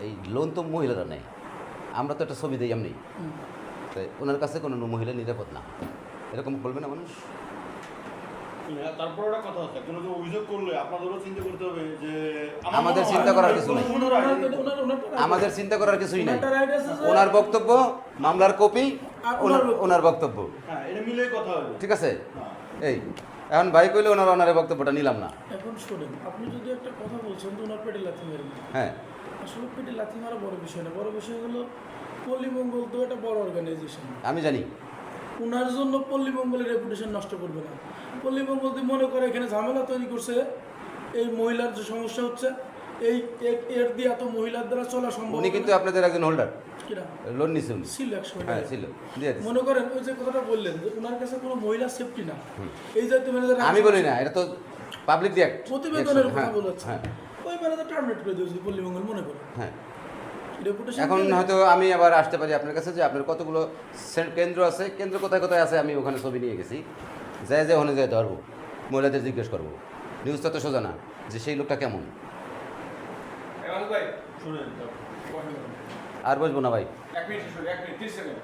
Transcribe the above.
এই লোন তো মহিলারা নেয়, আমরা তো একটা ছবি দিই এমনি, তাই ওনার কাছে কোনো মহিলা নিরাপদ না, এরকম বলবে না মানুষ। তারপর একটা কথা আছে, কোনো যে অভিযোগ করলে আপনাদেরও চিন্তা করতে হবে যে আমাদের চিন্তা করার কিছু নেই, আমাদের চিন্তা করার কিছুই নেই। ওনার বক্তব্য মামলার কপি, ওনার বক্তব্য, হ্যাঁ এটা মিলে কথা হবে। ঠিক আছে। এই এখন ভাই কইলে ওনার বক্তব্যটা নিলাম না। এখন শোনেন, আপনি যদি একটা কথা বলছেন যে ওনার পেটে লাথি মেরেন, হ্যাঁ, আসলে পেটে লাথি মারা বড় বিষয় না, বড় বিষয় হলো পল্লীমঙ্গল তো একটা বড় অর্গানাইজেশন। আমি জানি। ওনার জন্য পল্লীমঙ্গলের রেপুটেশন নষ্ট করবে না। পল্লীমঙ্গল যদি মনে করে এখানে ঝামেলা তৈরি করছে, এই মহিলার যে সমস্যা হচ্ছে, এই এর দিয়ে এত মহিলার দ্বারা চলা সম্ভব। উনি কিন্তু আপনাদের একজন হোল্ডার, কিনা লোন নিছে উনি। ছিল একশো হ্যাঁ ছিল, দিয়ে দিছে। মনে করেন ওই যে কথাটা বললেন যে ওনার কাছে কোনো মহিলা সেফটি না, এই যে ম্যানেজার আমি বলি না, এটা তো পাবলিক রিঅ্যাক্ট প্রতিবেদনের কথা বলেছে, হ্যাঁ ওই ম্যানেজার টার্মিনেট করে দিয়েছে পল্লীমঙ্গল মনে করে হ্যাঁ। রেপুটেশন। এখন হয়তো আমি আবার আসতে পারি আপনার কাছে, যে আপনার কতগুলো কেন্দ্র আছে, কেন্দ্র কোথায় কোথায় আছে, আমি ওখানে ছবি নিয়ে গেছি, যাই যে ওখানে যাই ধরবো, মহিলাদের জিজ্ঞেস করবো। নিউজটা তো সোজা না যে সেই লোকটা কেমন। শুনেন আর বসবো না ভাই। 1 মিনিট 30 সেকেন্ড।